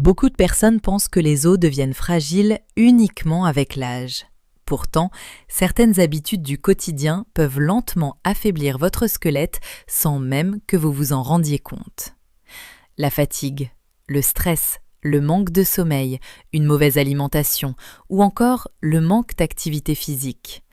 Beaucoup de personnes pensent que les os deviennent fragiles uniquement avec l'âge. Pourtant, certaines habitudes du quotidien peuvent lentement affaiblir votre squelette sans même que vous vous en rendiez compte. La fatigue, le stress, le manque de sommeil, une mauvaise alimentation ou encore le manque d'activité physique.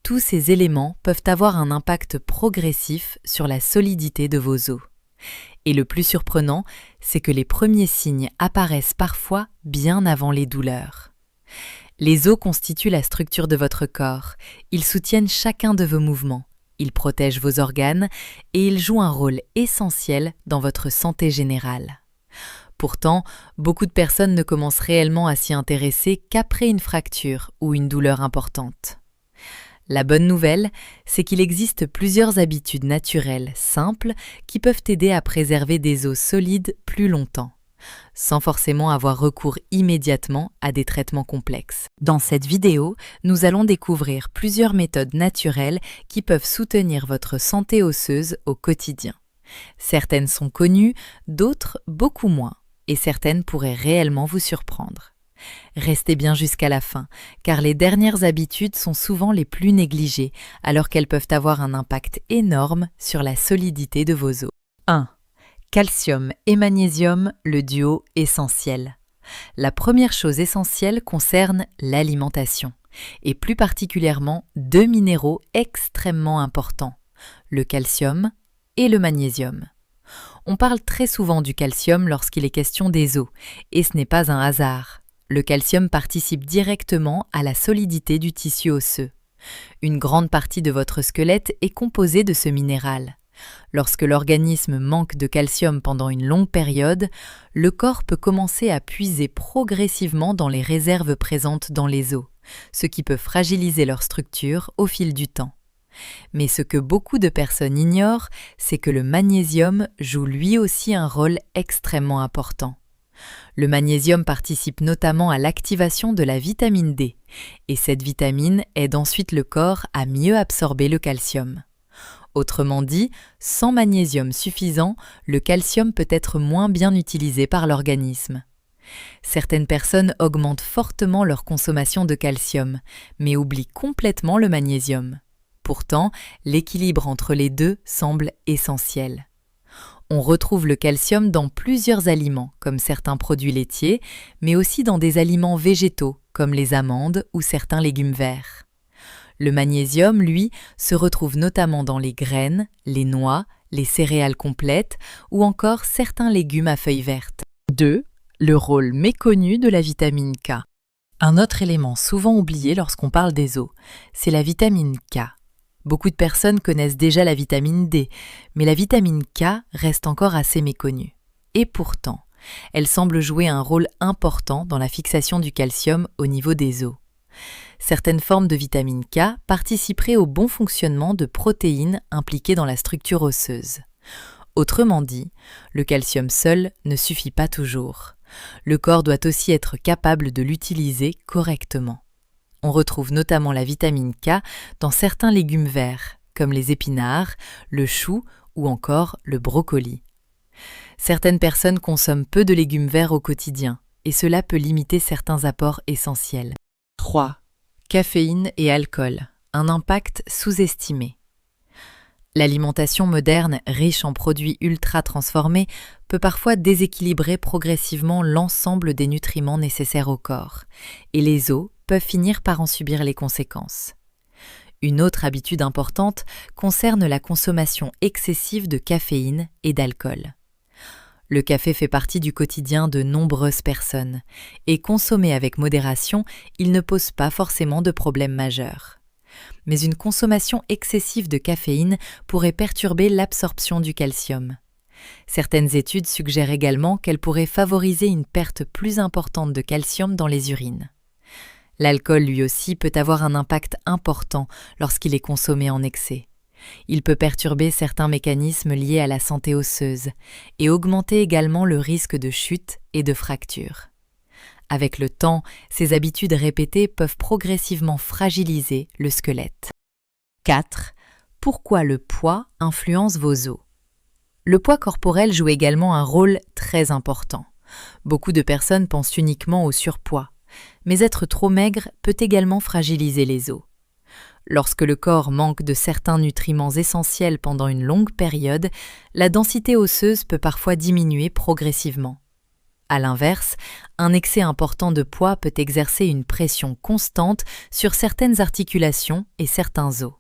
Tous ces éléments peuvent avoir un impact progressif sur la solidité de vos os. Et le plus surprenant, c'est que les premiers signes apparaissent parfois bien avant les douleurs. Les os constituent la structure de votre corps. Ils soutiennent chacun de vos mouvements. Ils protègent vos organes et ils jouent un rôle essentiel dans votre santé générale. Pourtant, beaucoup de personnes ne commencent réellement à s'y intéresser qu'après une fracture ou une douleur importante. La bonne nouvelle, c'est qu'il existe plusieurs habitudes naturelles simples qui peuvent aider à préserver des os solides plus longtemps, sans forcément avoir recours immédiatement à des traitements complexes. Dans cette vidéo, nous allons découvrir plusieurs méthodes naturelles qui peuvent soutenir votre santé osseuse au quotidien. Certaines sont connues, d'autres beaucoup moins, et certaines pourraient réellement vous surprendre. Restez bien jusqu'à la fin, car les dernières habitudes sont souvent les plus négligées, alors qu'elles peuvent avoir un impact énorme sur la solidité de vos os. 1. Calcium et magnésium, le duo essentiel. La première chose essentielle concerne l'alimentation, et plus particulièrement deux minéraux extrêmement importants, le calcium et le magnésium. On parle très souvent du calcium lorsqu'il est question des os, et ce n'est pas un hasard. Le calcium participe directement à la solidité du tissu osseux. Une grande partie de votre squelette est composée de ce minéral. Lorsque l'organisme manque de calcium pendant une longue période, le corps peut commencer à puiser progressivement dans les réserves présentes dans les os, ce qui peut fragiliser leur structure au fil du temps. Mais ce que beaucoup de personnes ignorent, c'est que le magnésium joue lui aussi un rôle extrêmement important. Le magnésium participe notamment à l'activation de la vitamine D, et cette vitamine aide ensuite le corps à mieux absorber le calcium. Autrement dit, sans magnésium suffisant, le calcium peut être moins bien utilisé par l'organisme. Certaines personnes augmentent fortement leur consommation de calcium, mais oublient complètement le magnésium. Pourtant, l'équilibre entre les deux semble essentiel. On retrouve le calcium dans plusieurs aliments, comme certains produits laitiers, mais aussi dans des aliments végétaux, comme les amandes ou certains légumes verts. Le magnésium, lui, se retrouve notamment dans les graines, les noix, les céréales complètes ou encore certains légumes à feuilles vertes. 2. Le rôle méconnu de la vitamine K. Un autre élément souvent oublié lorsqu'on parle des os, c'est la vitamine K. Beaucoup de personnes connaissent déjà la vitamine D, mais la vitamine K reste encore assez méconnue. Et pourtant, elle semble jouer un rôle important dans la fixation du calcium au niveau des os. Certaines formes de vitamine K participeraient au bon fonctionnement de protéines impliquées dans la structure osseuse. Autrement dit, le calcium seul ne suffit pas toujours. Le corps doit aussi être capable de l'utiliser correctement. On retrouve notamment la vitamine K dans certains légumes verts, comme les épinards, le chou ou encore le brocoli. Certaines personnes consomment peu de légumes verts au quotidien, et cela peut limiter certains apports essentiels. 3. Caféine et alcool, un impact sous-estimé. L'alimentation moderne, riche en produits ultra transformés, peut parfois déséquilibrer progressivement l'ensemble des nutriments nécessaires au corps, et les os peuvent finir par en subir les conséquences. Une autre habitude importante concerne la consommation excessive de caféine et d'alcool. Le café fait partie du quotidien de nombreuses personnes, et consommé avec modération, il ne pose pas forcément de problème majeur. Mais une consommation excessive de caféine pourrait perturber l'absorption du calcium. Certaines études suggèrent également qu'elle pourrait favoriser une perte plus importante de calcium dans les urines. L'alcool lui aussi peut avoir un impact important lorsqu'il est consommé en excès. Il peut perturber certains mécanismes liés à la santé osseuse et augmenter également le risque de chute et de fracture. Avec le temps, ces habitudes répétées peuvent progressivement fragiliser le squelette. 4. Pourquoi le poids influence vos os ? Le poids corporel joue également un rôle très important. Beaucoup de personnes pensent uniquement au surpoids, mais être trop maigre peut également fragiliser les os. Lorsque le corps manque de certains nutriments essentiels pendant une longue période, la densité osseuse peut parfois diminuer progressivement. À l'inverse, un excès important de poids peut exercer une pression constante sur certaines articulations et certains os,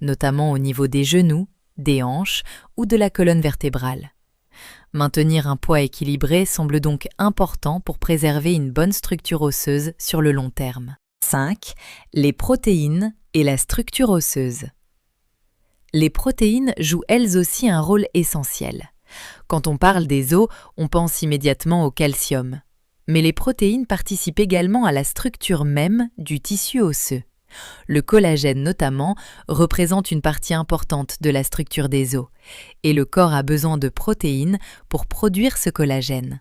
notamment au niveau des genoux, des hanches ou de la colonne vertébrale. Maintenir un poids équilibré semble donc important pour préserver une bonne structure osseuse sur le long terme. 5. Les protéines et la structure osseuse. Les protéines jouent elles aussi un rôle essentiel. Quand on parle des os, on pense immédiatement au calcium. Mais les protéines participent également à la structure même du tissu osseux. Le collagène notamment représente une partie importante de la structure des os, et le corps a besoin de protéines pour produire ce collagène.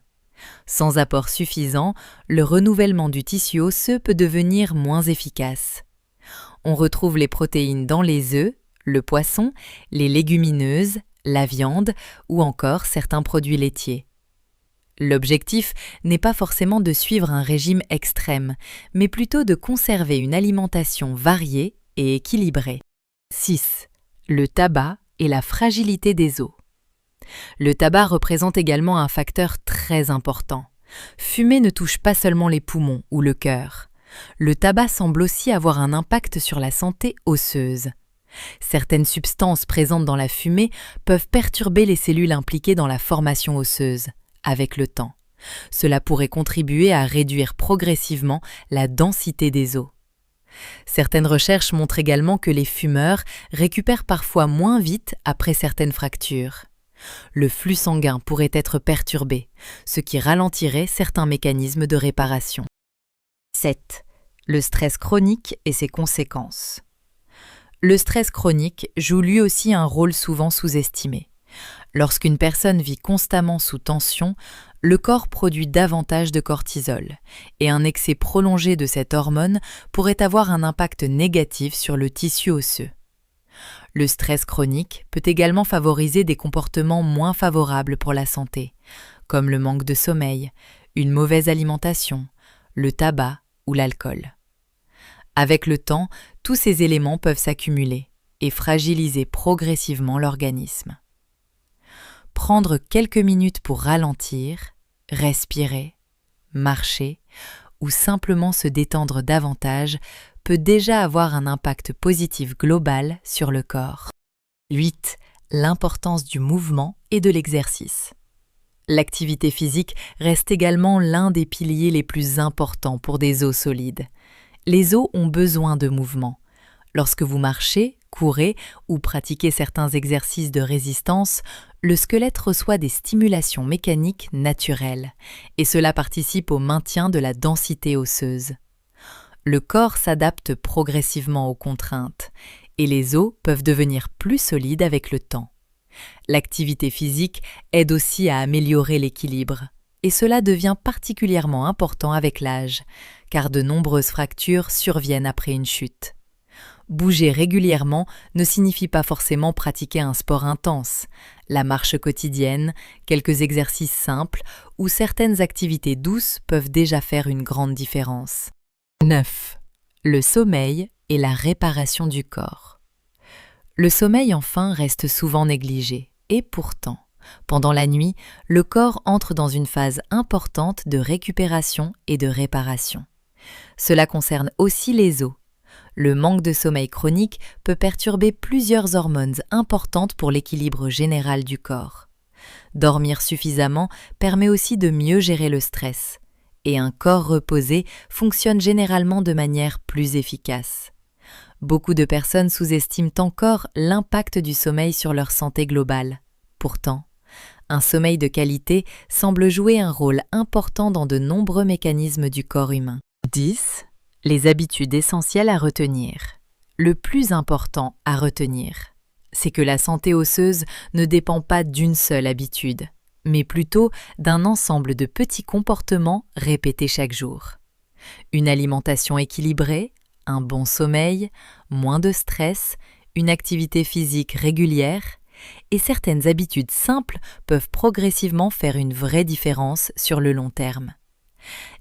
Sans apport suffisant, le renouvellement du tissu osseux peut devenir moins efficace. On retrouve les protéines dans les œufs, le poisson, les légumineuses, la viande ou encore certains produits laitiers. L'objectif n'est pas forcément de suivre un régime extrême, mais plutôt de conserver une alimentation variée et équilibrée. 6. Le tabac et la fragilité des os. Le tabac représente également un facteur très important. Fumer ne touche pas seulement les poumons ou le cœur. Le tabac semble aussi avoir un impact sur la santé osseuse. Certaines substances présentes dans la fumée peuvent perturber les cellules impliquées dans la formation osseuse, avec le temps. Cela pourrait contribuer à réduire progressivement la densité des os. Certaines recherches montrent également que les fumeurs récupèrent parfois moins vite après certaines fractures. Le flux sanguin pourrait être perturbé, ce qui ralentirait certains mécanismes de réparation. 7. Le stress chronique et ses conséquences. Le stress chronique joue lui aussi un rôle souvent sous-estimé. Lorsqu'une personne vit constamment sous tension, le corps produit davantage de cortisol, et un excès prolongé de cette hormone pourrait avoir un impact négatif sur le tissu osseux. Le stress chronique peut également favoriser des comportements moins favorables pour la santé, comme le manque de sommeil, une mauvaise alimentation, le tabac ou l'alcool. Avec le temps, tous ces éléments peuvent s'accumuler et fragiliser progressivement l'organisme. Prendre quelques minutes pour ralentir, respirer, marcher ou simplement se détendre davantage peut déjà avoir un impact positif global sur le corps. 8. L'importance du mouvement et de l'exercice. L'activité physique reste également l'un des piliers les plus importants pour des os solides. Les os ont besoin de mouvement. Lorsque vous marchez, courez ou pratiquez certains exercices de résistance, le squelette reçoit des stimulations mécaniques naturelles, et cela participe au maintien de la densité osseuse. Le corps s'adapte progressivement aux contraintes, et les os peuvent devenir plus solides avec le temps. L'activité physique aide aussi à améliorer l'équilibre, et cela devient particulièrement important avec l'âge, car de nombreuses fractures surviennent après une chute. Bouger régulièrement ne signifie pas forcément pratiquer un sport intense. La marche quotidienne, quelques exercices simples ou certaines activités douces peuvent déjà faire une grande différence. 9. Le sommeil et la réparation du corps. Le sommeil enfin reste souvent négligé, et pourtant, pendant la nuit, le corps entre dans une phase importante de récupération et de réparation. Cela concerne aussi les os. Le manque de sommeil chronique peut perturber plusieurs hormones importantes pour l'équilibre général du corps. Dormir suffisamment permet aussi de mieux gérer le stress, et un corps reposé fonctionne généralement de manière plus efficace. Beaucoup de personnes sous-estiment encore l'impact du sommeil sur leur santé globale. Pourtant, un sommeil de qualité semble jouer un rôle important dans de nombreux mécanismes du corps humain. 10. Les habitudes essentielles à retenir. Le plus important à retenir, c'est que la santé osseuse ne dépend pas d'une seule habitude, mais plutôt d'un ensemble de petits comportements répétés chaque jour. Une alimentation équilibrée, un bon sommeil, moins de stress, une activité physique régulière, Et certaines habitudes simples peuvent progressivement faire une vraie différence sur le long terme.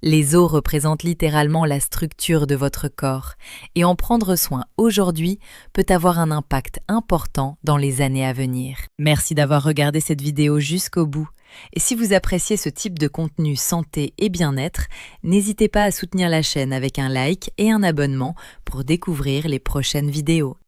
Les os représentent littéralement la structure de votre corps, et en prendre soin aujourd'hui peut avoir un impact important dans les années à venir. Merci d'avoir regardé cette vidéo jusqu'au bout. Et si vous appréciez ce type de contenu santé et bien-être, n'hésitez pas à soutenir la chaîne avec un like et un abonnement pour découvrir les prochaines vidéos.